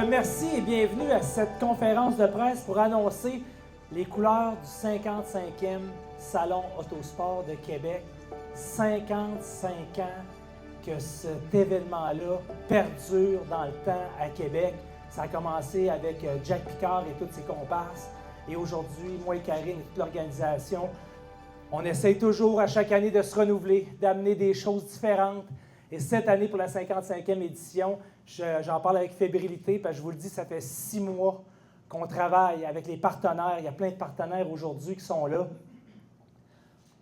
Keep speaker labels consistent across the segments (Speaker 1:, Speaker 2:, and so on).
Speaker 1: Merci et bienvenue à cette conférence de presse pour annoncer les couleurs du 55e Salon Autosport de Québec. 55 ans que cet événement-là perdure dans le temps à Québec. Ça a commencé avec Jack Picard et toutes ses comparses. Et aujourd'hui, moi et Karine et toute l'organisation, on essaye toujours à chaque année de se renouveler, d'amener des choses différentes. Et cette année, pour la 55e édition, j'en parle avec fébrilité, parce que je vous le dis, ça fait 6 mois qu'on travaille avec les partenaires. Il y a plein de partenaires aujourd'hui qui sont là.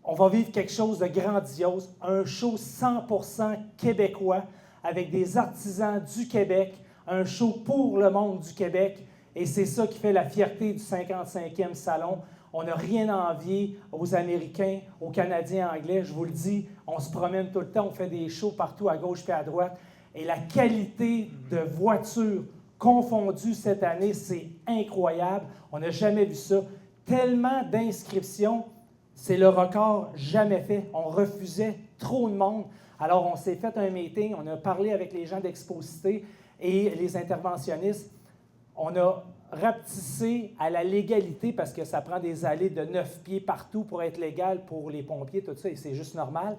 Speaker 1: On va vivre quelque chose de grandiose, un show 100% québécois avec des artisans du Québec, un show pour le monde du Québec. Et c'est ça qui fait la fierté du 55e Salon. On n'a rien à envier aux Américains, aux Canadiens anglais. Je vous le dis, on se promène tout le temps, on fait des shows partout à gauche et à droite. Et la qualité de voitures confondues cette année, c'est incroyable. On n'a jamais vu ça. Tellement d'inscriptions, c'est le record jamais fait. On refusait trop de monde. Alors, on s'est fait un meeting, on a parlé avec les gens d'Exposité et les interventionnistes. On a rapetissé à la légalité, parce que ça prend des allées de 9 pieds partout pour être légal pour les pompiers, tout ça, et c'est juste normal.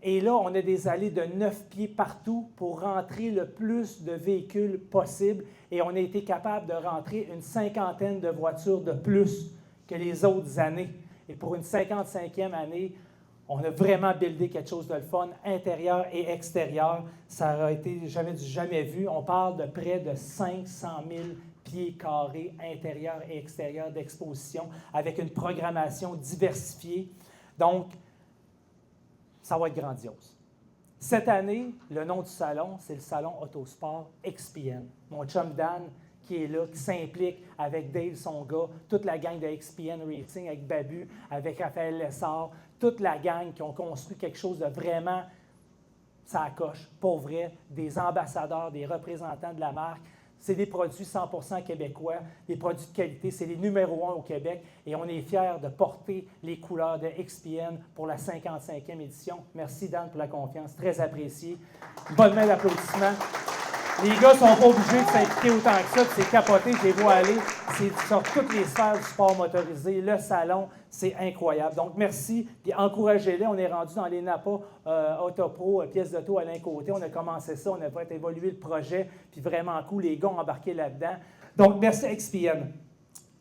Speaker 1: Et là, on a des allées de 9 pieds partout pour rentrer le plus de véhicules possible. Et on a été capable de rentrer une 50aine de voitures de plus que les autres années. Et pour une 55e année, on a vraiment buildé quelque chose de le fun, intérieur et extérieur. Ça aurait été jamais vu. On parle de près de 500 000 pieds carrés intérieur et extérieur d'exposition avec une programmation diversifiée. Donc, ça va être grandiose. Cette année, le nom du salon, c'est le Salon Autosport XPN. Mon chum Dan, qui est là, qui s'implique avec Dave, son gars, toute la gang de XPN Racing, avec Babu, avec Raphaël Lessard, toute la gang qui ont construit quelque chose de vraiment, ça coche, pour vrai, des ambassadeurs, des représentants de la marque. C'est des produits 100% québécois, des produits de qualité. C'est les numéros 1 au Québec et on est fiers de porter les couleurs de XPN pour la 55e édition. Merci, Dan, pour la confiance. Très apprécié. Bonne main d'applaudissements. Les gars ne sont pas obligés de s'impliquer autant que ça, puis c'est capoté, je les vois aller. C'est sur toutes les sphères du sport motorisé. Le salon, c'est incroyable. Donc, merci, puis encouragez-les. On est rendu dans les Napa Autopro, pièces d'auto Alain Côté. On a commencé ça, on a fait évoluer le projet, puis vraiment cool, les gars ont embarqué là-dedans. Donc, merci XPN.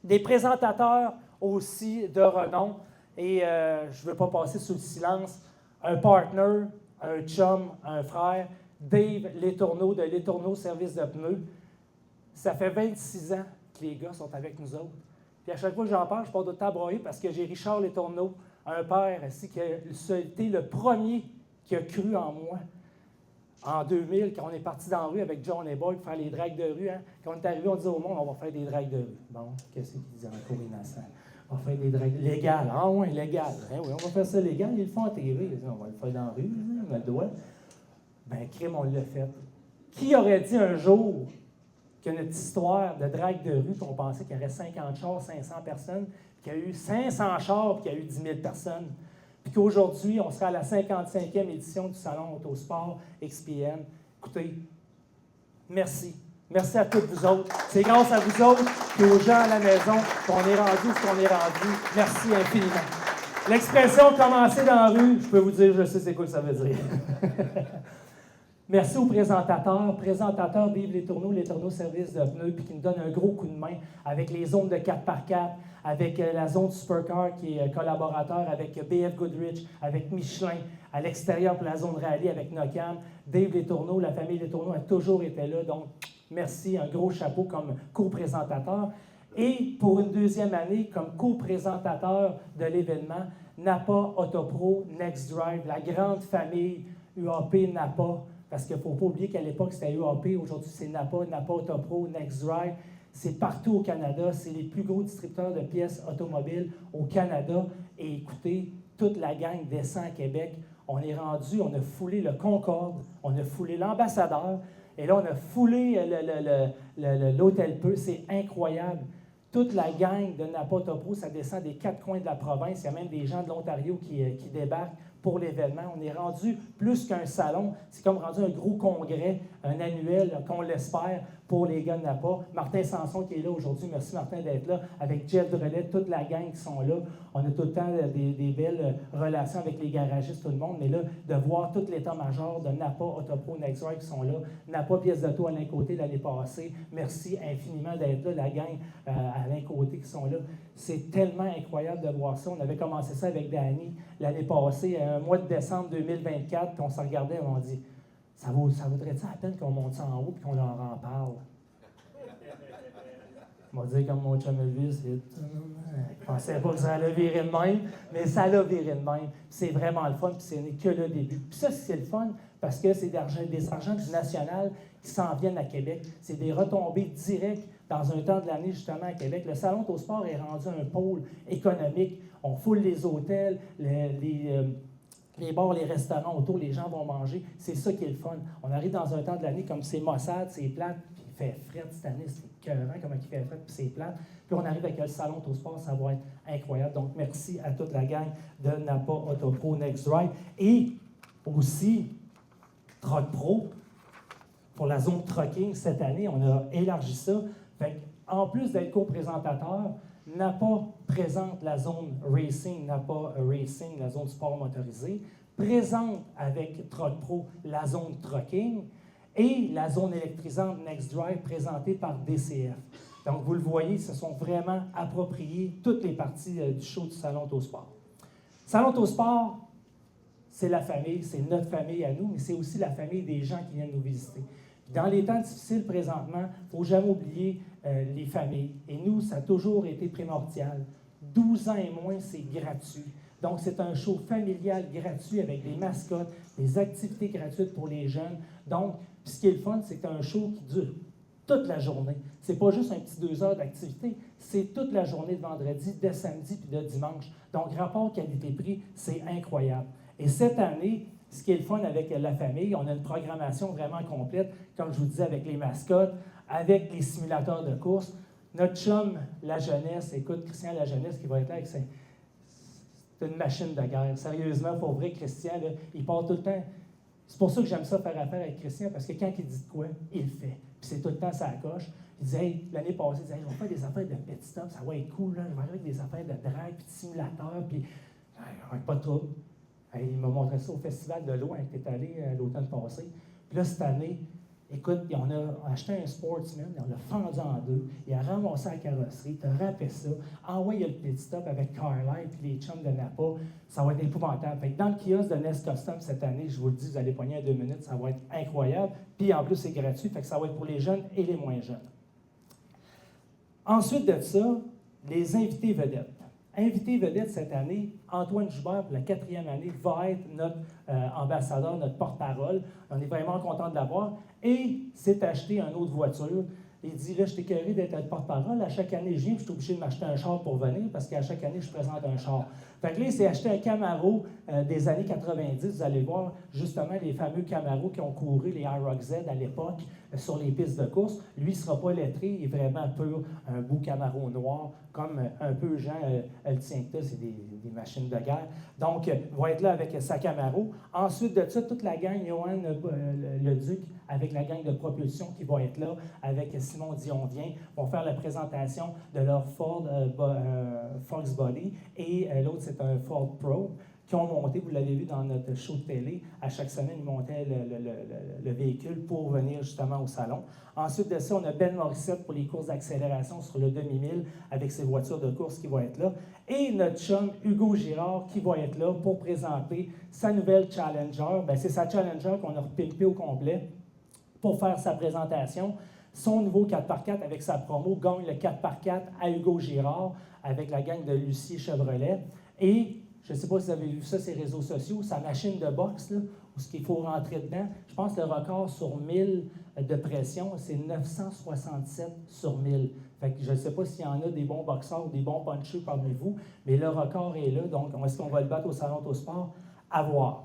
Speaker 1: Des présentateurs aussi de renom, et je ne veux pas passer sous le silence, un partner, un chum, un frère, Dave Letourneau de Letourneau Service de pneus. Ça fait 26 ans que les gars sont avec nous autres. Puis à chaque fois que j'en parle, je pars de temps à broyer parce que j'ai Richard Letourneau, un père ici, qui a été le premier qui a cru en moi. En 2000, quand on est parti dans la rue avec John et Boy pour faire les dragues de rue, hein, quand on est arrivé, on disait au monde, on va faire des dragues de rue. Bon, qu'est-ce qu'ils disent encore innocent? On va faire des dragues légales. Ah oui, légales. Hein, oui, on va faire ça légal. Ils le font en TV. Ils disent, on va le faire dans la rue, on a le droit. Ben, crime, on l'a fait. Qui aurait dit un jour que notre histoire de drague de rue, qu'on pensait qu'il y aurait 50 chars, 500 personnes, qu'il y a eu 500 chars, puis qu'il y a eu 10 000 personnes, puis qu'aujourd'hui, on sera à la 55e édition du Salon Autosport XPN. Écoutez, merci. Merci à toutes vous autres. C'est grâce à vous autres et aux gens à la maison qu'on est rendu ce qu'on est rendu. Merci infiniment. L'expression « commencer dans la rue », je peux vous dire, je sais c'est quoi que ça veut dire. Merci aux présentateurs d'Yves Letourneau Service de pneus, puis qui nous donne un gros coup de main avec les zones de 4x4, avec la zone Supercar qui est collaborateur avec BF Goodrich, avec Michelin, à l'extérieur pour la zone rallye avec Nocam. Dave Letourneau, la famille Letourneau a toujours été là, donc merci, un gros chapeau comme co-présentateur. Et pour une deuxième année, comme co-présentateur de l'événement, Napa Autopro Next Drive, la grande famille UAP Napa. Parce qu'il ne faut pas oublier qu'à l'époque, c'était UAP, aujourd'hui, c'est Napa Autopro, Next Drive. C'est partout au Canada, c'est les plus gros distributeurs de pièces automobiles au Canada. Et écoutez, toute la gang descend à Québec. On est rendu, on a foulé le Concorde, on a foulé l'Ambassadeur, et là, on a foulé l'Hôtel Peu. C'est incroyable. Toute la gang de Napa Autopro, ça descend des 4 coins de la province. Il y a même des gens de l'Ontario qui débarquent pour l'événement. On est rendu plus qu'un salon, c'est comme rendu un gros congrès, un annuel qu'on l'espère pour les gars de Napa. Martin Sanson qui est là aujourd'hui, merci Martin d'être là, avec Jeff Drolet, toute la gang qui sont là. On a tout le temps des belles relations avec les garagistes, tout le monde, mais là, de voir tout l'état-major de Napa, Autopro, Nextdrive qui sont là, Napa Pièces d'auto Alain Côté l'année passée, merci infiniment d'être là, la gang Alain Côté qui sont là. C'est tellement incroyable de voir ça. On avait commencé ça avec Danny l'année passée, un mois de décembre 2024, puis on se regardait et on dit ça vaudrait-tu la peine qu'on monte ça en haut et qu'on leur en parle? On va dire comme mon chum Elvis, je ne pensais pas que ça allait virer de même, mais ça l'a viré de même. C'est vraiment le fun, puis ce n'est que le début. Puis ça, c'est le fun parce que c'est des argents du national qui s'en viennent à Québec. C'est des retombées directes dans un temps de l'année, justement, à Québec. Le Salon Autosport est rendu un pôle économique. On foule les hôtels, les bars, les restaurants autour, les gens vont manger. C'est ça qui est le fun. On arrive dans un temps de l'année comme c'est maussade, c'est plate, puis il fait fret cette année, c'est écœurant comment il fait fret, puis c'est plate. Puis on arrive avec le Salon Autosport, ça va être incroyable. Donc, merci à toute la gang de Napa Autopro Nextdrive. Et aussi, Truck Pro, pour la zone trucking cette année, on a élargi ça. Fait en plus d'être co-présentateur, Napa présente la zone racing, Napa Racing, la zone sport motorisé, présente avec Truck Pro la zone trucking et la zone électrisante Nextdrive présentée par DCF. Donc, vous le voyez, ils se sont vraiment appropriés toutes les parties du show du Salon Autosport. Salon Autosport, c'est la famille, c'est notre famille à nous, mais c'est aussi la famille des gens qui viennent nous visiter. Dans les temps difficiles présentement, il ne faut jamais oublier les familles. Et nous, ça a toujours été primordial. 12 ans et moins, c'est gratuit. Donc, c'est un show familial gratuit avec des mascottes, des activités gratuites pour les jeunes. Donc, ce qui est le fun, c'est que c'est un show qui dure toute la journée. Ce n'est pas juste un petit 2 heures d'activité, c'est toute la journée de vendredi, de samedi puis de dimanche. Donc, rapport qualité-prix, c'est incroyable. Et cette année, ce qui est le fun avec la famille, on a une programmation vraiment complète, comme je vous disais, avec les mascottes, avec les simulateurs de course. Notre chum, la jeunesse, écoute, Christian, la jeunesse, qui va être là, c'est une machine de guerre. Sérieusement, pour vrai, Christian, là, il part tout le temps. C'est pour ça que j'aime ça faire affaire avec Christian, parce que quand il dit de quoi, il le fait. Puis c'est tout le temps sa coche. Il disait, hey, l'année passée, il disait, hey, on va faire des affaires de pit stop, ça va être cool, là. Je vais aller avec des affaires de drag, puis de simulateur, puis pas de trouble. Il m'a montré ça au Festival de l'eau quand il est allé l'automne passé. Puis là, cette année, écoute, on a acheté un Sportsman, on l'a fendu en deux, il a ramassé la carrosserie, il a râpé ça, envoyé le pit stop avec Carlisle et les chums de Napa. Ça va être épouvantable. Fait que dans le kiosque de Nest Custom cette année, je vous le dis, vous allez pogner en 2 minutes, ça va être incroyable. Puis en plus, c'est gratuit, fait que ça va être pour les jeunes et les moins jeunes. Ensuite de ça, les invités vedettes. Invité vedette cette année, Antoine Joubert, pour la 4e année, va être notre ambassadeur, notre porte-parole. On est vraiment content de l'avoir. Et s'est acheté une autre voiture. Il dit, là, je t'ai écœuré d'être le porte-parole. À chaque année, je viens, puis je suis obligé de m'acheter un char pour venir, parce qu'à chaque année, je présente un char. Fait que là, il s'est acheté un Camaro des années 90. Vous allez voir, justement, les fameux Camaros qui ont couru les IROC Z à l'époque sur les pistes de course. Lui, il ne sera pas lettré, il est vraiment pur, un beau Camaro noir, comme un peu Jean le tient que c'est des machines de guerre. Donc, il va être là avec sa Camaro. Ensuite de ça, toute la gang, Johan le Duc, avec la gang de propulsion qui va être là, avec Simon Dionvien, vont faire la présentation de leur Ford Fox Body. Et l'autre, c'est un Ford Pro qui ont monté, vous l'avez vu dans notre show de télé, à chaque semaine, ils montaient le véhicule pour venir justement au salon. Ensuite de ça, on a Ben Morissette pour les courses d'accélération sur le demi-mille avec ses voitures de course qui vont être là. Et notre chum Hugo Girard qui va être là pour présenter sa nouvelle Challenger. Bien, c'est sa Challenger qu'on a repimpé au complet pour faire sa présentation. Son nouveau 4x4 avec sa promo gagne le 4x4 à Hugo Girard avec la gang de Lucie Chevrolet. Et je ne sais pas si vous avez vu ça sur les réseaux sociaux, sa machine de boxe, là, où ce qu'il faut rentrer dedans, je pense que le record sur 1000 de pression, c'est 967 sur 1000. Fait que je ne sais pas s'il y en a des bons boxeurs ou des bons punchers parmi vous, mais le record est là, donc est-ce qu'on va le battre au Salon Autosport? À voir.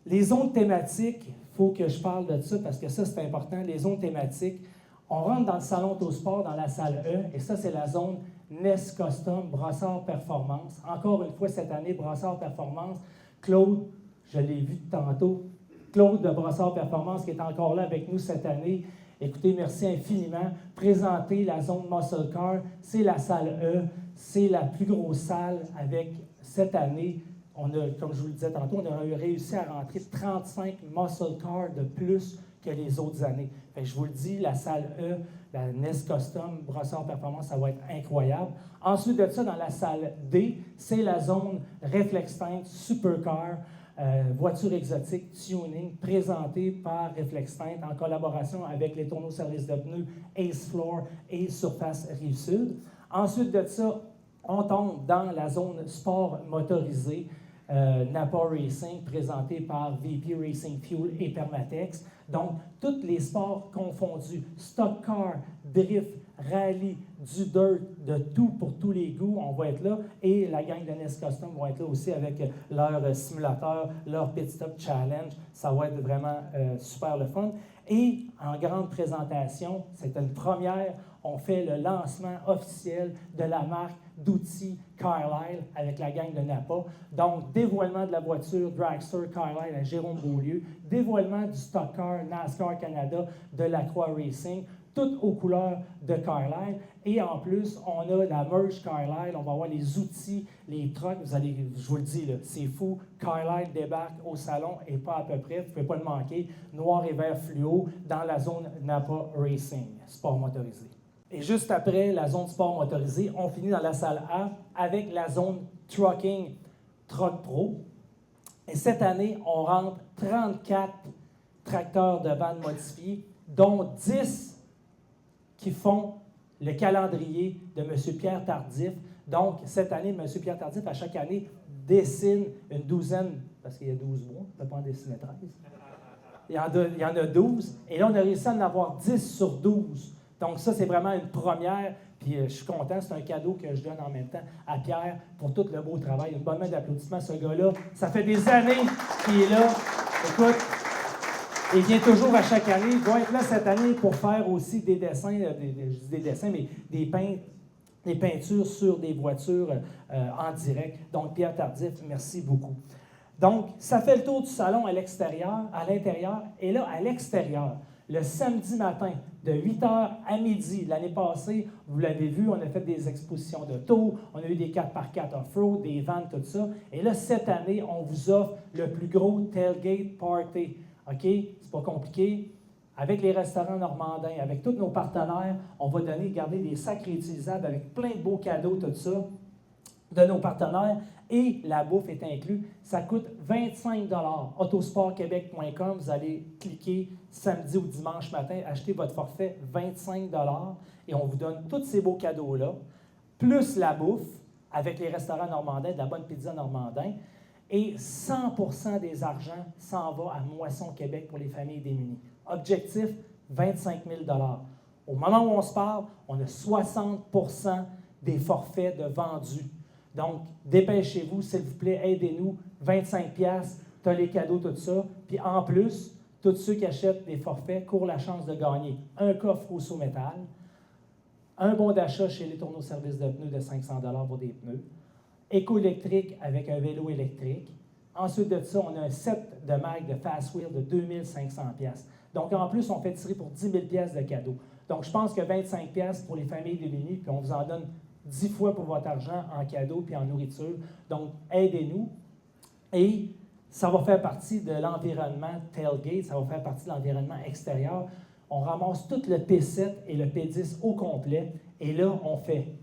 Speaker 1: Les zones thématiques, il faut que je parle de ça parce que ça, c'est important. Les zones thématiques, on rentre dans le Salon Autosport, dans la salle E, et ça, c'est la zone Nest Custom Brassard Performance. Encore une fois, cette année, Brassard Performance, Claude, je l'ai vu tantôt, Claude de Brossard Performance qui est encore là avec nous cette année. Écoutez, merci infiniment. Présenter la zone Muscle Car, c'est la salle E, c'est la plus grosse salle avec cette année. On a, comme je vous le disais tantôt, on a réussi à rentrer 35 Muscle Cars de plus que les autres années. Fait que je vous le dis, la salle E, la NES Custom, Brossard Performance, ça va être incroyable. Ensuite de ça, dans la salle D, c'est la zone Reflex-Teint Supercar, voiture exotique tuning, présentée par Reflex-Teint en collaboration avec les tourneaux services de pneus Ace Floor et Surface Rive-Sud. Ensuite de ça, on tombe dans la zone sport motorisé, Napa Racing, présenté par VP Racing Fuel et Permatex. Donc, tous les sports confondus, stock car, drift, rallye, du dirt, de tout pour tous les goûts, on va être là. Et la gang de NES Custom vont être là aussi avec leur simulateur, leur Pit Stop Challenge. Ça va être vraiment super le fun. Et en grande présentation, c'est une première, on fait le lancement officiel de la marque d'outils Carlisle avec la gang de Napa. Donc, dévoilement de la voiture Dragster Carlisle à Jérôme Beaulieu, dévoilement du stock car NASCAR Canada de la Croix Racing, toutes aux couleurs de Carlisle. Et en plus, on a la merge Carlisle, on va avoir les outils, les trucks, je vous le dis, là, c'est fou. Carlisle débarque au salon et pas à peu près, vous ne pouvez pas le manquer, noir et vert fluo dans la zone Napa Racing, sport motorisé. Et juste après la zone sport motorisé, on finit dans la salle A avec la zone Trucking Truck Pro. Et cette année, on rentre 34 tracteurs de vannes modifiés, dont 10 qui font le calendrier de M. Pierre Tardif. Donc, cette année, M. Pierre Tardif, à chaque année, dessine une douzaine, parce qu'il y a 12 mois, il ne peut pas en dessiner 13. Il y en a 12. Et là, on a réussi à en avoir 10 sur 12. Donc, ça, c'est vraiment une première. Puis, je suis content. C'est un cadeau que je donne en même temps à Pierre pour tout le beau travail. Une bonne main d'applaudissement à ce gars-là. Ça fait des années qu'il est là. Écoute, il vient toujours à chaque année. Il va être là cette année pour faire aussi des dessins, je dis des dessins, mais des peintures sur des voitures en direct. Donc, Pierre Tardif, merci beaucoup. Donc, ça fait le tour du salon à l'extérieur, à l'intérieur. Et là, à l'extérieur, le samedi matin, de 8h à midi, l'année passée, vous l'avez vu, on a fait des expositions d'auto, on a eu des 4x4 off-road, des vans, tout ça. Et là, cette année, on vous offre le plus gros tailgate party. OK? C'est pas compliqué. Avec les restaurants normandins, avec tous nos partenaires, on va garder des sacs réutilisables avec plein de beaux cadeaux, tout ça, de nos partenaires. Et la bouffe est inclue. Ça coûte 25 $. Autosportquebec.com, vous allez cliquer samedi ou dimanche matin, acheter votre forfait 25 $ et on vous donne tous ces beaux cadeaux-là, plus la bouffe avec les restaurants normandins, de la bonne pizza normandin. Et 100% des argents s'en va à Moisson Québec pour les familles démunies. Objectif, 25 000 $. Au moment où on se parle, on a 60% des forfaits de vendus. Donc, dépêchez-vous, s'il vous plaît, aidez-nous. 25 $, tu as les cadeaux, tout ça. Puis en plus, tous ceux qui achètent des forfaits courent la chance de gagner un coffre Rousseau Métal, un bon d'achat chez les tourneaux services de pneus de 500 $ pour des pneus, éco-électrique avec un vélo électrique. Ensuite de ça, on a un set de marque de Fast Wheel de 2500 $. Donc, en plus, on fait tirer pour 10 000 $ de cadeaux. Donc, je pense que 25 $ pour les familles démunies, puis on vous en donne 10 fois pour votre argent en cadeaux puis en nourriture. Donc, aidez-nous. Et ça va faire partie de l'environnement tailgate, ça va faire partie de l'environnement extérieur. On ramasse tout le P7 et le P10 au complet. Et là, on fait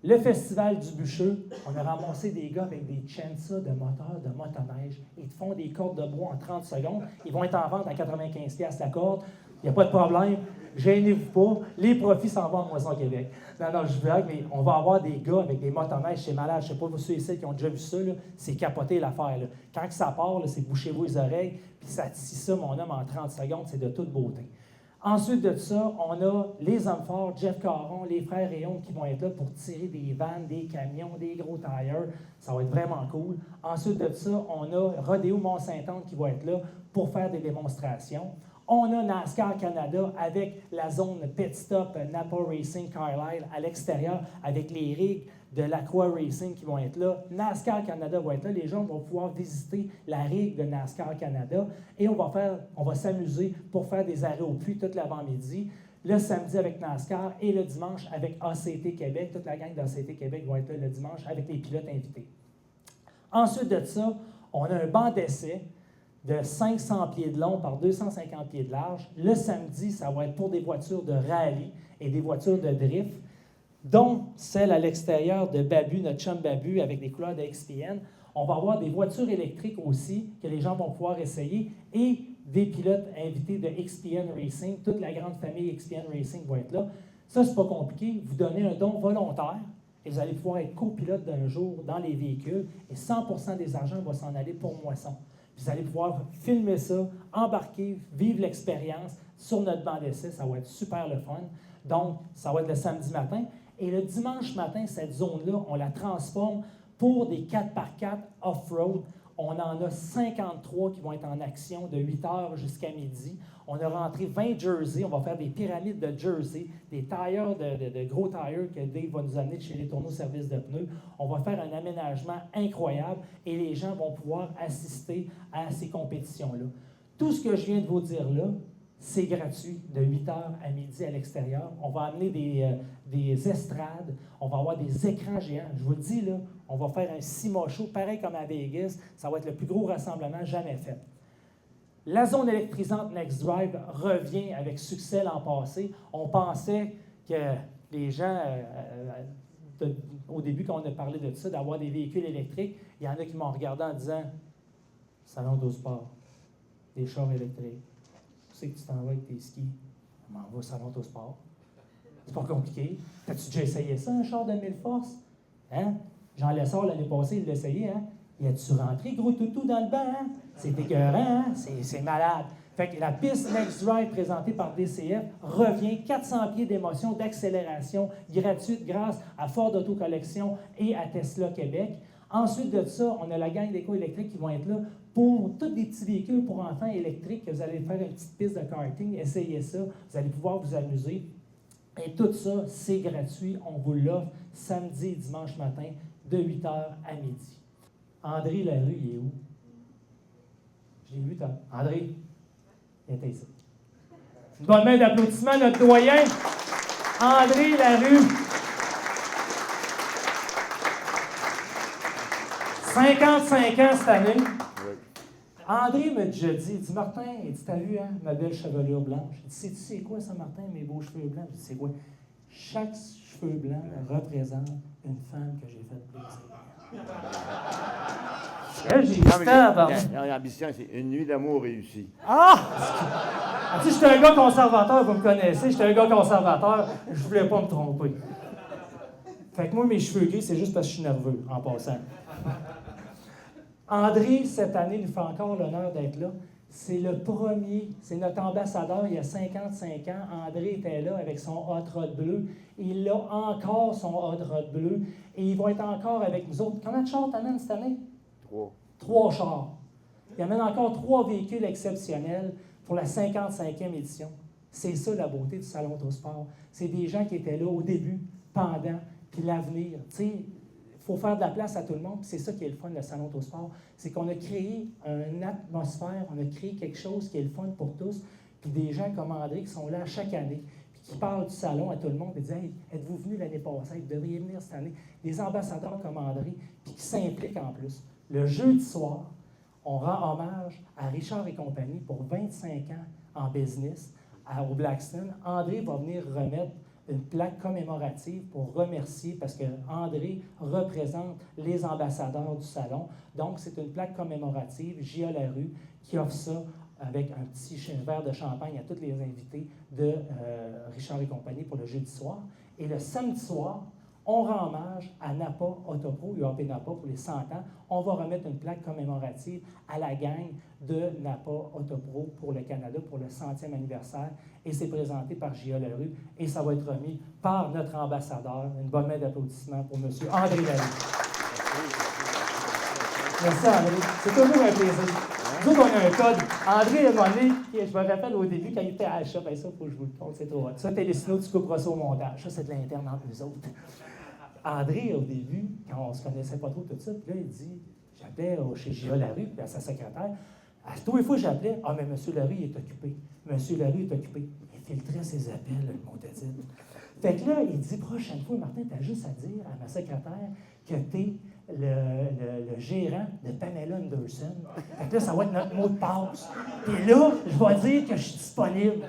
Speaker 1: le festival du bûcheux. On a ramassé des gars avec des chainsaws de moteur de motoneige. Ils te font des cordes de bois en 30 secondes. Ils vont être en vente à 95 $ la corde. Il n'y a pas de problème. Gênez-vous pas. Les profits s'en vont à Moisson Québec. Non, je blague, mais on va avoir des gars avec des motoneiges, c'est malade. Je ne sais pas, ceux et celles qui ont déjà vu ça, là, c'est capoter l'affaire. Là. Quand ça part, là, c'est bouchez-vous les oreilles, puis ça tisse ça, mon homme, en 30 secondes, c'est de toute beauté. Ensuite de ça, on a les hommes forts, Jeff Caron, les frères Rayon qui vont être là pour tirer des vannes, des camions, des gros tires. Ça va être vraiment cool. Ensuite de ça, on a Rodéo Mont-Saint-Anne qui va être là pour faire des démonstrations. On a NASCAR Canada avec la zone Pit Stop Napa Racing Carlisle à l'extérieur, avec les rigs, de Lacroix Racing qui vont être là. NASCAR Canada va être là. Les gens vont pouvoir visiter la rigue de NASCAR Canada et on va s'amuser pour faire des arrêts au puits toute l'avant-midi. Le samedi avec NASCAR et le dimanche avec ACT Québec. Toute la gang d'ACT Québec va être là le dimanche avec les pilotes invités. Ensuite de ça, on a un banc d'essai de 500 pieds de long par 250 pieds de large. Le samedi, ça va être pour des voitures de rallye et des voitures de drift, dont celle à l'extérieur de Babu, notre chum Babu, avec des couleurs de XPN. On va avoir des voitures électriques aussi que les gens vont pouvoir essayer et des pilotes invités de XPN Racing. Toute la grande famille XPN Racing va être là. Ça, c'est pas compliqué. Vous donnez un don volontaire et vous allez pouvoir être copilote d'un jour dans les véhicules et 100% des argents va s'en aller pour Moisson. Puis vous allez pouvoir filmer ça, embarquer, vivre l'expérience sur notre banc d'essai. Ça va être super le fun. Donc, ça va être le samedi matin. Et le dimanche matin, cette zone-là, on la transforme pour des 4x4 off-road. On en a 53 qui vont être en action de 8 h jusqu'à midi. On a rentré 20 jerseys. On va faire des pyramides de jerseys, des tailleurs, de gros tailleurs que Dave va nous amener de chez les Tourneaux Service de pneus. On va faire un aménagement incroyable et les gens vont pouvoir assister à ces compétitions-là. Tout ce que je viens de vous dire là, c'est gratuit de 8 h à midi à l'extérieur. On va amener des estrades, on va avoir des écrans géants. Je vous le dis, là, on va faire un Sima Show, pareil comme à Vegas. Ça va être le plus gros rassemblement jamais fait. La zone électrisante Next Drive revient avec succès l'an passé. On pensait que les gens, au début, quand on a parlé de ça, d'avoir des véhicules électriques, il y en a qui m'ont regardé en disant « Salon d'Autosport, des chars électriques. » Tu sais que tu t'en vas avec tes skis. On m'en va au Salon Autosport. C'est pas compliqué. As-tu déjà essayé ça, un char de 1000 forces? Hein? Jean Lessard, l'année passée, il l'a essayé. Hein? Y a-tu rentré, gros toutou, dans le banc? Hein? C'est écœurant, hein? C'est malade. Fait que la piste Next Drive présentée par DCF revient 400 pieds d'émotion, d'accélération gratuite grâce à Ford Auto Collection et à Tesla Québec. Ensuite de ça, on a la gang d'éco-électriques qui vont être là pour tous des petits véhicules pour enfants électriques, que vous allez faire une petite piste de karting, essayez ça, vous allez pouvoir vous amuser. Et tout ça, c'est gratuit, on vous l'offre samedi et dimanche matin de 8 h à midi. André Larue, il est où? Je l'ai vu, toi. André, il était ici. Une bonne main d'applaudissement à notre doyen, André Larue. 55 ans cette année. André m'a déjà dit, il dit, Martin, il dit, t'as vu, hein, ma belle chevelure blanche? Il dit, sais-tu c'est quoi ça, Martin, mes beaux cheveux blancs? Je dis, c'est quoi? Chaque cheveu blanc représente une femme que j'ai fait plaisir. J'ai
Speaker 2: L'ambition, c'est une nuit d'amour réussie.
Speaker 1: Ah! Tu sais, j'étais un gars conservateur, vous me connaissez, j'étais un gars conservateur, je voulais pas me tromper. Fait que moi, mes cheveux gris, c'est juste parce que je suis nerveux, en passant. André, cette année, nous fait encore l'honneur d'être là. C'est le premier, c'est notre ambassadeur il y a 55 ans. André était là avec son Hot Rod bleu. Il a encore son Hot Rod bleu. Et il va être encore avec nous autres. Combien de chars t'amènes cette année?
Speaker 2: 3.
Speaker 1: 3 chars. Il amène encore 3 véhicules exceptionnels pour la 55e édition. C'est ça la beauté du Salon Autosport. C'est des gens qui étaient là au début, pendant, puis l'avenir. Tu sais, il faut faire de la place à tout le monde, puis c'est ça qui est le fun, le Salon Autosport. C'est qu'on a créé une atmosphère, on a créé quelque chose qui est le fun pour tous, puis des gens comme André qui sont là chaque année, puis qui parlent du salon à tout le monde, et disent « Hey, êtes-vous venu l'année passée? Vous devriez venir cette année. » Des ambassadeurs comme André, puis qui s'impliquent en plus. Le jeudi soir, on rend hommage à Richard et compagnie pour 25 ans en business au Blackstone. André va venir remettre une plaque commémorative pour remercier, parce que André représente les ambassadeurs du salon. Donc, c'est une plaque commémorative, J.A. Larue, qui offre ça avec un petit verre de champagne à tous les invités de Richard et compagnie pour le jeudi soir. Et le samedi soir, on rend hommage à Napa Autopro, UAP Napa pour les 100 ans. On va remettre une plaque commémorative à la gang de Napa Autopro pour le Canada pour le 100e anniversaire. Et c'est présenté par J.A. Larue et ça va être remis par notre ambassadeur. Une bonne main d'applaudissements pour M. André Larue. Merci André. C'est toujours un plaisir. Nous, on a un code. André, à un moment donné, je me rappelle au début, quand il était à l'achat, ben ça, il faut que je vous le compte, c'est trop hot. Ça, Télésino, tu couperas ça au montage. Ça, c'est de l'interne entre nous autres. André, au début, quand on ne se connaissait pas trop tout ça, puis là, il dit, j'appelais chez J.A. Larue, puis à sa secrétaire, à tous les fois j'appelais, ah, mais M. Larue, il est occupé. M. Larue est occupé. Il filtrait ses appels, le mot de titre. Fait que là, il dit, prochaine fois, Martin, tu as juste à dire à ma secrétaire que tu es le gérant de Pamela Anderson. Fait que là, ça va être notre mot de passe. Et là, je vais dire que je suis disponible.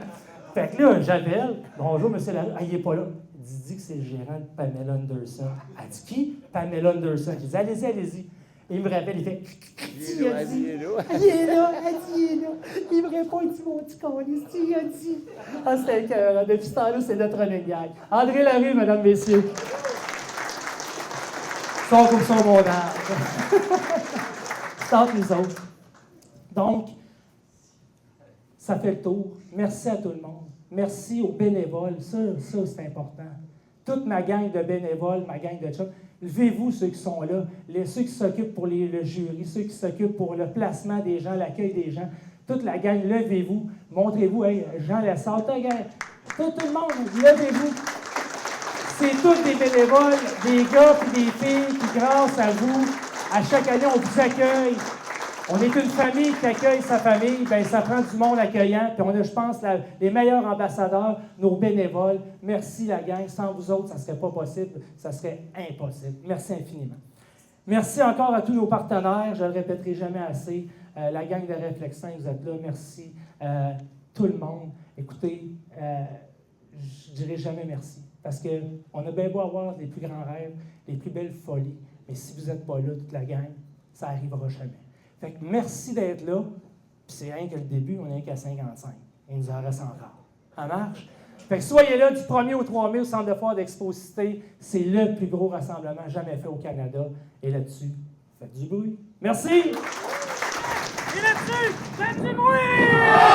Speaker 1: Fait que là, j'appelle. Bonjour, M. Larue. Ah, il n'est pas là. Il dit que c'est le gérant de Pamela Anderson. Elle dit qui? Pamela Anderson. Je dis, allez-y, allez-y. Il me rappelle, il fait.
Speaker 2: Il est là.
Speaker 1: Il est là, elle dit, il est là. Il me répond, il dit, mon petit câlisse, il a dit. Ah, c'était écœurant. Depuis ce temps-là, c'est notre running gag. André Larue, mesdames, messieurs. Sort comme son mon âge. Start nous autres. Donc, ça fait le tour. Merci à tout le monde. Merci aux bénévoles. Ça c'est important. Toute ma gang de bénévoles, ma gang de chums, levez-vous ceux qui sont là, ceux qui s'occupent pour le jury, ceux qui s'occupent pour le placement des gens, l'accueil des gens. Toute la gang, levez-vous. Montrez-vous, hey, Jean Lessard, tout le monde, levez-vous. C'est tous des bénévoles, des gars et des filles qui, grâce à vous, à chaque année, on vous accueille. On est une famille qui accueille sa famille, bien, ça prend du monde accueillant, puis on a, je pense, les meilleurs ambassadeurs, nos bénévoles. Merci, la gang. Sans vous autres, ça ne serait pas possible, ça serait impossible. Merci infiniment. Merci encore à tous nos partenaires, je ne le répéterai jamais assez. La gang de Réflexins, vous êtes là, merci. Tout le monde. Écoutez, je ne dirai jamais merci, parce qu'on a bien beau avoir les plus grands rêves, les plus belles folies, mais si vous n'êtes pas là, toute la gang, ça n'arrivera jamais. Fait que merci d'être là. Puis c'est rien que le début, on n'est qu'à 55. Il nous en reste encore. Ça marche? Fait que soyez là du 1er au 3 mai au Centre de foire d'Expo-Cité. C'est le plus gros rassemblement jamais fait au Canada. Et là-dessus, faites du bruit. Merci! Et là-dessus, faites du bruit!